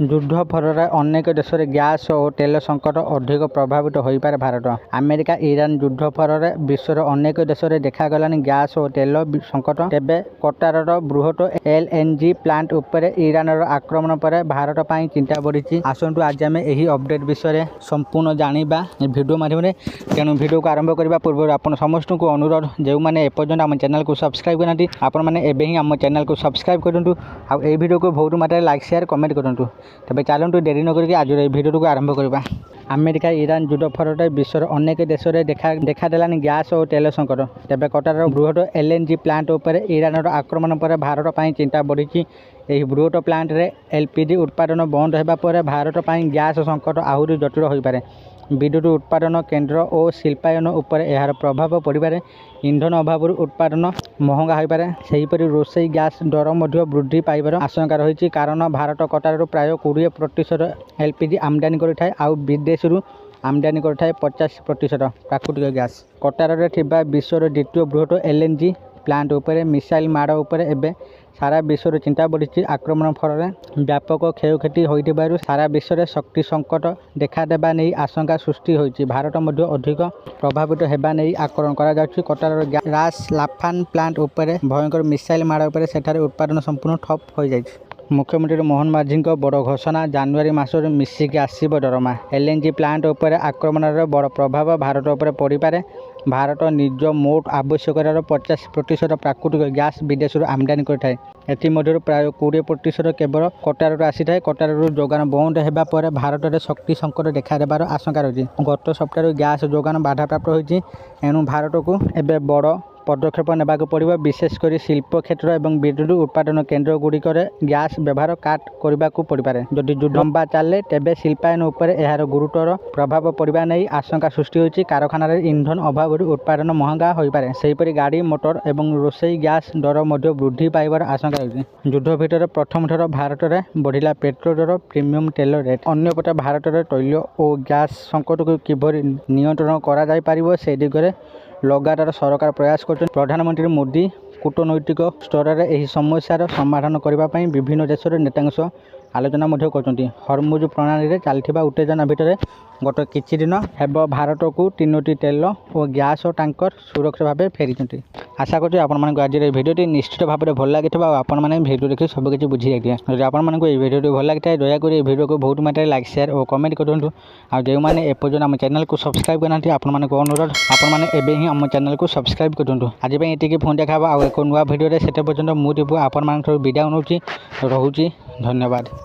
ଯୁଦ୍ଧ ଫଳରେ ଅନେକ ଦେଶରେ ଗ୍ୟାସ୍ ଓ ତେଲ ସଂକଟ ଅଧିକ ପ୍ରଭାବିତ ହୋଇପାରେ ଭାରତ। ଆମେରିକା ଇରାନ ଯୁଦ୍ଧ ଫଳରେ ବିଶ୍ୱର ଅନେକ ଦେଶରେ ଦେଖାଗଲାଣି ଗ୍ୟାସ୍ ଓ ତେଲ ସଂକଟ। ତେବେ କତାରର ବୃହତ LNG ପ୍ଲାଣ୍ଟ ଉପରେ ଇରାନର ଆକ୍ରମଣ ପରେ ଭାରତ ପାଇଁ ଚିନ୍ତା ବଢ଼ିଛି। ଆସନ୍ତୁ ଆଜି ଆମେ ଏହି ଅପଡେଟ୍ ବିଷୟରେ ସମ୍ପୂର୍ଣ୍ଣ ଜାଣିବା ଭିଡ଼ିଓ ମାଧ୍ୟମରେ। ତେଣୁ ଭିଡ଼ିଓକୁ ଆରମ୍ଭ କରିବା ପୂର୍ବରୁ ଆପଣ ସମସ୍ତଙ୍କୁ ଅନୁରୋଧ, ଯେଉଁମାନେ ଏପର୍ଯ୍ୟନ୍ତ ଆମ ଚ୍ୟାନେଲକୁ ସବସ୍କ୍ରାଇବ୍ କରିନାହାନ୍ତି ଆପଣମାନେ ଏବେ ହିଁ ଆମ ଚ୍ୟାନେଲକୁ ସବସ୍କ୍ରାଇବ୍ କରନ୍ତୁ। ଆଉ ଏହି ଭିଡ଼ିଓକୁ ବହୁତ ମାତ୍ରାରେ ଲାଇକ୍ ସେୟାର କମେଣ୍ଟ କରନ୍ତୁ। ତେବେ ଚାଲନ୍ତୁ ଡେରି ନ କରିକି ଆଜିର ଏହି ଭିଡ଼ିଓକୁ ଆରମ୍ଭ କରିବା। ଆମେରିକା ଇରାନ ଯୁଦ୍ଧ ଫଳରେ ବିଶ୍ୱର ଅନେକ ଦେଶରେ ଦେଖାଦେଲାଣି ଗ୍ୟାସ୍ ଓ ତେଲ ସଂକଟ। ତେବେ କତାରର ବୃହତ LNG ପ୍ଲାଣ୍ଟ ଉପରେ ଇରାନର ଆକ୍ରମଣ ପରେ ଭାରତ ପାଇଁ ଚିନ୍ତା ବଢ଼ିଛି। ଏହି ବୃହତ ପ୍ଲାଣ୍ଟରେ LPG ଉତ୍ପାଦନ ବନ୍ଦ ହେବା ପରେ ଭାରତ ପାଇଁ ଗ୍ୟାସ୍ ସଂକଟ ଆହୁରି ଜଟିଳ ହୋଇପାରେ। ବିଦ୍ୟୁତ୍ ଉତ୍ପାଦନ କେନ୍ଦ୍ର ଓ ଶିଳ୍ପାୟନ ଉପରେ ଏହାର ପ୍ରଭାବ ପଡ଼ିପାରେ। ଇନ୍ଧନ ଅଭାବରୁ ଉତ୍ପାଦନ ମହଙ୍ଗା ହୋଇପାରେ। ସେହିପରି ରୋଷେଇ ଗ୍ୟାସ୍ ଦର ମଧ୍ୟ ବୃଦ୍ଧି ପାଇବାର ଆଶଙ୍କା ରହିଛି, କାରଣ ଭାରତ କତାରରୁ ପ୍ରାୟ 20% LPG ଆମଦାନୀ କରିଥାଏ ଆଉ ବିଦେଶରୁ ଆମଦାନୀ କରିଥାଏ 50% ପ୍ରାକୃତିକ ଗ୍ୟାସ୍। କତାରରେ ଥିବା ବିଶ୍ୱର ଦ୍ୱିତୀୟ ବୃହତ LNG ପ୍ଲାଣ୍ଟ ଉପରେ ମିସାଇଲ୍ ମାଡ଼ ଉପରେ ଏବେ ସାରା ବିଶ୍ୱରେ ଚିନ୍ତା ବଢ଼ିଛି। ଆକ୍ରମଣ ଫଳରେ ବ୍ୟାପକ କ୍ଷୟକ୍ଷତି ହୋଇଥିବାରୁ ସାରା ବିଶ୍ୱରେ ଶକ୍ତି ସଂକଟ ଦେଖାଦେବା ନେଇ ଆଶଙ୍କା ସୃଷ୍ଟି ହୋଇଛି। ଭାରତ ମଧ୍ୟ ଅଧିକ ପ୍ରଭାବିତ ହେବା ନେଇ ଆକଳନ କରାଯାଉଛି। କତାରର ରାସ୍ ଲାଫାନ୍ ପ୍ଲାଣ୍ଟ ଉପରେ ଭୟଙ୍କର ମିସାଇଲ୍ ମାଡ଼ ଉପରେ ସେଠାରେ ଉତ୍ପାଦନ ସମ୍ପୂର୍ଣ୍ଣ ଠପ୍ ହୋଇଯାଇଛି। ମୁଖ୍ୟମନ୍ତ୍ରୀ ମୋହନ ମାଝୀଙ୍କ ବଡ଼ ଘୋଷଣା, ଜାନୁଆରୀ ମାସରୁ ମିଶିକି ଆସିବ ଦରମା। LNG ପ୍ଲାଣ୍ଟ ଉପରେ ଆକ୍ରମଣର ବଡ଼ ପ୍ରଭାବ ଭାରତ ଉପରେ ପଡ଼ିପାରେ। ଭାରତ ନିଜ ମୋଟ ଆବଶ୍ୟକତାର 50% ପ୍ରାକୃତିକ ଗ୍ୟାସ୍ ବିଦେଶରୁ ଆମଦାନୀ କରିଥାଏ। ଏଥିମଧ୍ୟରୁ ପ୍ରାୟ 20% କେବଳ କତାରରୁ ଆସିଥାଏ। କତାରରୁ ଯୋଗାଣ ବନ୍ଦ ହେବା ପରେ ଭାରତରେ ଶକ୍ତି ସଂକଟ ଦେଖାଦେବାର ଆଶଙ୍କା ରହିଛି। ଗତ ସପ୍ତାହରୁ ଗ୍ୟାସ୍ ଯୋଗାଣ ବାଧାପ୍ରାପ୍ତ ହୋଇଛି। ଏଣୁ ଭାରତକୁ ଏବେ ବଡ଼ ପଦକ୍ଷେପ ନେବାକୁ ପଡ଼ିବ। ବିଶେଷ କରି ଶିଳ୍ପ କ୍ଷେତ୍ର ଏବଂ ବିଦ୍ୟୁତ୍ ଉତ୍ପାଦନ କେନ୍ଦ୍ରଗୁଡ଼ିକରେ ଗ୍ୟାସ୍ ବ୍ୟବହାର କାଟ୍ କରିବାକୁ ପଡ଼ିପାରେ। ଯଦି ଯୁଦ୍ଧ ଲମ୍ବା ଚାଲେ ତେବେ ଶିଳ୍ପାୟନ ଉପରେ ଏହାର ଗୁରୁତର ପ୍ରଭାବ ପଡ଼ିବା ନେଇ ଆଶଙ୍କା ସୃଷ୍ଟି ହୋଇଛି। କାରଖାନାରେ ଇନ୍ଧନ ଅଭାବରୁ ଉତ୍ପାଦନ ମହଙ୍ଗା ହୋଇପାରେ। ସେହିପରି ଗାଡ଼ି ମୋଟର ଏବଂ ରୋଷେଇ ଗ୍ୟାସ୍ ଦର ମଧ୍ୟ ବୃଦ୍ଧି ପାଇବାର ଆଶଙ୍କା ରହିଛି। ଯୁଦ୍ଧ ଭିତରେ ପ୍ରଥମ ଥର ଭାରତରେ ବଢ଼ିଲା ପେଟ୍ରୋଲ ଦର, ପ୍ରିମିୟମ୍ ତେଲ ରେଟ୍। ଅନ୍ୟପଟେ ଭାରତରେ ତୈଳ ଓ ଗ୍ୟାସ୍ ସଂକଟକୁ କିଭଳି ନିୟନ୍ତ୍ରଣ କରାଯାଇପାରିବ ସେ ଦିଗରେ ଲଗାତାର ସରକାର ପ୍ରୟାସ କରୁଛନ୍ତି। ପ୍ରଧାନମନ୍ତ୍ରୀ ମୋଦି କୂଟନୈତିକ ସ୍ତରରେ ଏହି ସମସ୍ୟାର ସମାଧାନ କରିବା ପାଇଁ ବିଭିନ୍ନ ଦେଶର ନେତାଙ୍କ ସହ ଆଲୋଚନା ମଧ୍ୟ କରୁଛନ୍ତି। ହର୍ମୁଜ ପ୍ରଣାଳୀରେ ଚାଲିଥିବା ଉତ୍ତେଜନା ଭିତରେ ଗତ କିଛି ଦିନ ହେବ ଭାରତକୁ 3ଟି ତେଲ ଓ ଗ୍ୟାସ୍ ଟ୍ୟାଙ୍କର ସୁରକ୍ଷିତ ଭାବେ ଫେରିଛନ୍ତି। ଆଶା କରୁଛି ଆପଣମାନଙ୍କୁ ଆଜିର ଏହି ଭିଡ଼ିଓଟି ନିଶ୍ଚିତ ଭାବରେ ଭଲ ଲାଗିଥିବ ଆଉ ଆପଣମାନେ ଭିଡ଼ିଓ ଦେଖି ସବୁକିଛି ବୁଝିଯାଇଥିବେ। ଯଦି ଆପଣମାନଙ୍କୁ ଏହି ଭିଡ଼ିଓଟି ଭଲ ଲାଗିଥାଏ ଦୟାକରି ଏହି ଭିଡ଼ିଓକୁ ବହୁତ ମାତ୍ରାରେ ଲାଇକ୍ ସେୟାର ଓ କମେଣ୍ଟ କରନ୍ତୁ। ଆଉ ଯେଉଁମାନେ ଏପର୍ଯ୍ୟନ୍ତ ଆମ ଚ୍ୟାନେଲକୁ ସବସ୍କ୍ରାଇବ୍ କରିନାହାନ୍ତି ଆପଣମାନଙ୍କୁ ଅନୁରୋଧ, ଆପଣମାନେ ଏବେ ହିଁ ଆମ ଚ୍ୟାନେଲକୁ ସବସ୍କ୍ରାଇବ୍ କରନ୍ତୁ। ଆଜି ପାଇଁ ଏତିକି, ପୁଣି ଦେଖା ହେବ ଆଉ ଏକ ନୂଆ ଭିଡ଼ିଓରେ। ସେତେ ପର୍ଯ୍ୟନ୍ତ ମୁଁ ଆପଣମାନଙ୍କଠାରୁ ବିଦାୟ ନେଉଛି। ରହୁଛି, ଧନ୍ୟବାଦ।